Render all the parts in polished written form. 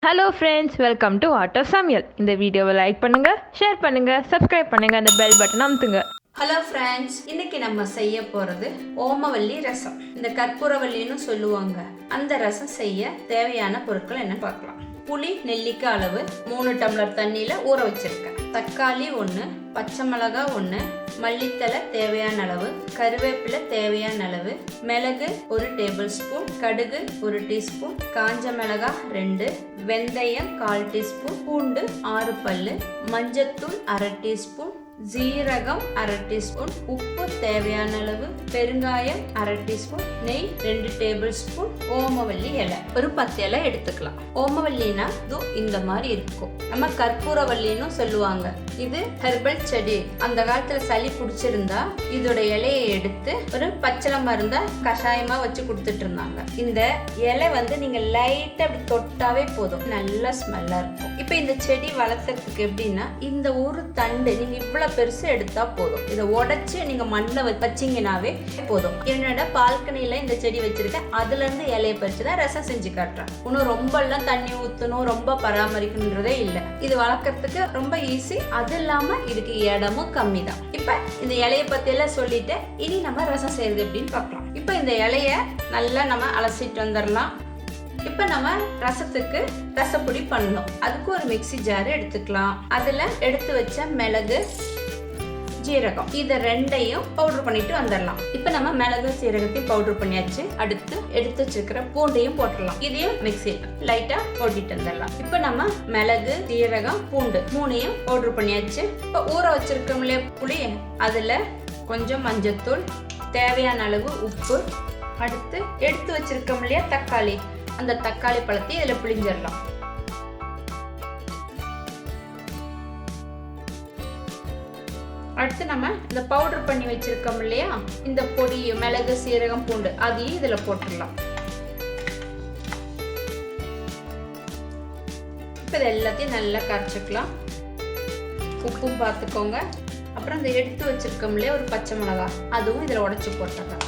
Hello friends, welcome to Art of Samayal. இந்த வீடியோவை like பண்ணுங்க, ஷேர் பண்ணுங்க, சப்ஸ்கிரைப் பண்ணுங்க, அந்த பெல் பட்டன் அமுத்துங்க. ஹலோ ஃப்ரெண்ட்ஸ், இன்னைக்கு நம்ம செய்ய போகிறது ஓமவல்லி ரசம். இந்த கற்பூரவல்லின்னு சொல்லுவாங்க. அந்த ரசம் செய்ய தேவையான பொருட்கள் என்ன பார்க்கலாம். புளி நெல்லிக்காய் அளவு 3 டம்ளர் தண்ணியில் ஊற வச்சிருக்கேன். தக்காளி 1, பச்சை மிளகாய் 1, மல்லித்தலை தேவையான அளவு, கருவேப்பிலை தேவையான அளவு, மிளகு 1 டேபிள் ஸ்பூன், கடுகு 1 டீஸ்பூன், காஞ்ச மிளகாய் 2, வெந்தயம் 1/4 டீஸ்பூன், பூண்டு 6 பல்லு, மஞ்சத்தூள் 1/2 டீஸ்பூன், ஜீரகம் 1/2 டீஸ்பூன், உப்பு தேவையான அளவு, பெருங்காயம் 1/2 டீஸ்பூன், நெய் 2 டேபிள் ஸ்பூன், ஓமவல்லி இலை ஒரு 10 இலை எடுத்துக்கலாம். ஓமவல்லினா இந்த மாதிரி இருக்கும். நம்ம கற்பூரவல்லின்னு சொல்லுவாங்க. இது ஹெர்பல் செடி. அந்த காலத்துல சளி பிடிச்சிருந்தா இதோட இலையை எடுத்து ஒரு பச்சளை மருந்தா கஷாயமா வச்சு கொடுத்துட்டு இருந்தாங்க. இந்த இலை நீங்க லைட்டா அப்படி தொட்டாவே போதும், நல்ல ஸ்மெல்லா இருக்கும். இப்ப இந்த செடி வளர்த்துறதுக்கு எப்படின்னா, இந்த ஒரு தண்டு நீங்க இவ்வளவு பெருசு எடுத்தா போதும். இதை உடைச்சு நீங்க மண்ணில் வச்சீங்கன்னாவே போதும். என்னோட பால்கனியில இந்த செடி வச்சிருக்கேன். அதுல இருந்து இலையை பறிச்சுதான் ரசம் செஞ்சு காட்டுறேன். இன்னும் ரொம்ப எல்லாம் தண்ணி ஊத்தணும், ரொம்ப பராமரிக்கணுன்றதே இல்லை. இது வளர்க்கறதுக்கு ரொம்ப ஈஸி. அது இல்லாம இதுக்கு இடமும் கம்மி தான். இப்ப இந்த இலையை பத்தி எல்லாம் சொல்லிட்டு இனி நம்ம ரசம் செய்யறது எப்படின்னு பார்க்கலாம். இப்ப இந்த இலைய நல்லா நம்ம அலசிட்டு வந்துடலாம். இப்ப நம்ம ரசத்துக்கு ரசப்பொடி பண்ணணும். அதுக்கு ஒரு மிக்ஸி ஜார் எடுத்துக்கலாம். அதுல எடுத்து வச்ச மிளகு, ஜீரகம் இதை ரெண்டையும் பவுடர் பண்ணிட்டு வந்துடலாம். இப்ப நம்ம மிளகு சீரகத்தையும் பவுடர் பண்ணியாச்சு. அடுத்து எடுத்து வச்சிருக்கிற பூண்டையும் போட்டுடலாம். இதையும் மிக்ஸியில் லைட்டா போட்டிட்டு வந்துடலாம். இப்ப நம்ம மிளகு, சீரகம், பூண்டு 3ஐயும் பவுடர் பண்ணியாச்சு. இப்ப ஊற வச்சிருக்கோம் இல்லையா புளி, அதுல கொஞ்சம் மஞ்சத்தூள், தேவையான அளவு உப்பு, அடுத்து எடுத்து வச்சிருக்கோம் இல்லையா தக்காளி, அந்த தக்காளி பழத்தை இதுல பிழிஞ்சிடலாம். அடுத்து நம்ம இந்த பவுடர் பண்ணி வச்சிருக்கோம் இல்லையா இந்த பொடி, மிளகு, சீரகம், பூண்டு, அதையும் இதுல போட்டுடலாம். இப்ப இது எல்லாத்தையும் நல்லா கரைச்சிக்கலாம். உப்பும் பார்த்துக்கோங்க. அப்புறம் இந்த எடுத்து வச்சிருக்கோம் இல்லையா ஒரு பச்சை மிளகாய், அதுவும் இதுல உடைச்சு போட்டுடலாம்.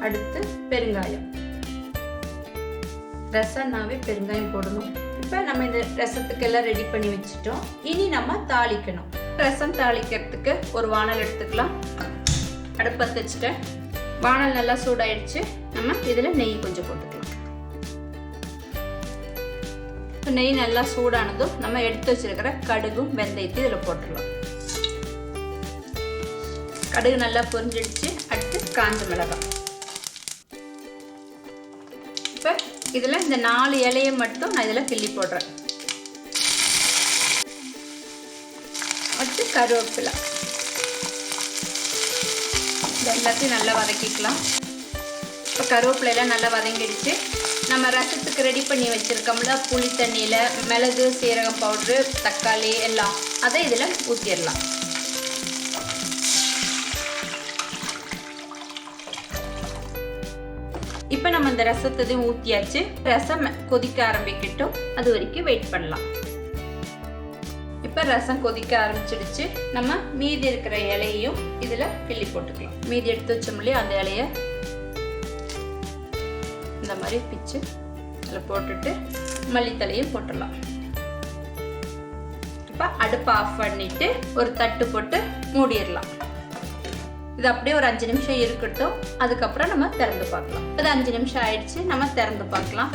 அடுத்து பெருங்காயம். ரசம்னாவே பெருங்காயம் போடணும். இப்ப நம்ம இந்த ரசத்துக்கு எல்லாம் ரெடி பண்ணி வச்சுட்டோம். இனி நம்ம தாளிக்கணும். ரசம் தாளிக்கிறதுக்கு ஒரு வானல் எடுத்துக்கலாம். அடுப்பை வச்சுட்டு வானல் நல்லா சூடாயிடுச்சு. நம்ம இதுல நெய் கொஞ்சம் போட்டுக்கலாம். நெய் நல்லா சூடானதும் நம்ம எடுத்து வச்சிருக்கிற கடுகும் வெந்தயத்தையும் இதுல போட்டுடலாம். கடுகு நல்லா பொரிஞ்சிடுச்சு. அடுத்து காஞ்ச மிளகாய். இப்ப இதுல இந்த 4 இலையை மட்டும் நான் இதுல கிள்ளி போடுறேன். அடுத்து கருவேப்பிலை. எல்லாத்தையும் நல்லா வதக்கிக்கலாம். இப்போ கருவேப்பிலை எல்லாம் நல்லா வதங்கிடுச்சு. நம்ம ரசத்துக்கு ரெடி பண்ணி வச்சிருக்கோம்ல புளி தண்ணியில மிளகு, சீரகம் பவுடரு, தக்காளி எல்லாம் அதை இதுல ஊற்றிடலாம். இப்ப நம்ம இந்த ரசத்தையும் ஊத்தியாச்சு. ரசம் கொதிக்க ஆரம்பிக்கட்டும், அது வரைக்கும் வெயிட் பண்ணலாம். இப்ப ரசம் கொதிக்க ஆரம்பிச்சிடுச்சு. நம்ம மீதி இருக்கிற இலையையும் இதுல கிள்ளி போட்டுக்கலாம். மீதி எடுத்து வச்சோம் இல்லையா அந்த இலைய இந்த மாதிரி பிச்சு இதுல போட்டுட்டு மல்லித்தலையும் போட்டுடலாம். இப்ப அடுப்பை ஆஃப் பண்ணிட்டு ஒரு தட்டு போட்டு மூடிடலாம். இது அப்படியே ஒரு 5 நிமிஷம் இருக்கட்டும். அதுக்கப்புறம் நம்ம திறந்து பார்க்கலாம். இது 5 நிமிஷம் ஆயிடுச்சு. நம்ம திறந்து பார்க்கலாம்.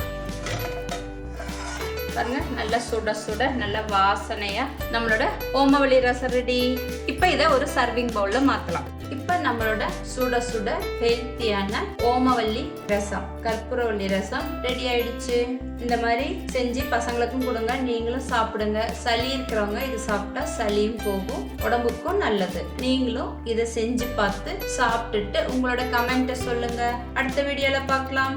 பாருங்க, நல்லா சுட சுட நல்ல வாசனையா நம்மளோட ஓமவல்லி ரசம் ரெடி. இப்ப இதை ஒரு சர்விங் பவுல்ல மாத்தலாம். இப்ப நம்மளோட சுட சுட ஹெல்த்தியான ஓமவல்லி ரசம், கற்பூரவல்லி ரசம் ரெடி ஆயிடுச்சு. இந்த மாதிரி செஞ்சு பசங்களுக்கும் கொடுங்க, நீங்களும் சாப்பிடுங்க. சளி இருக்கிறவங்க இது சாப்பிட்டா சளியும் போகும், உடம்புக்கும் நல்லது. நீங்களும் இதை செஞ்சு பார்த்து சாப்பிட்டுட்டு உங்களோட கமெண்ட்டை சொல்லுங்க. அடுத்த வீடியோல பார்க்கலாம்.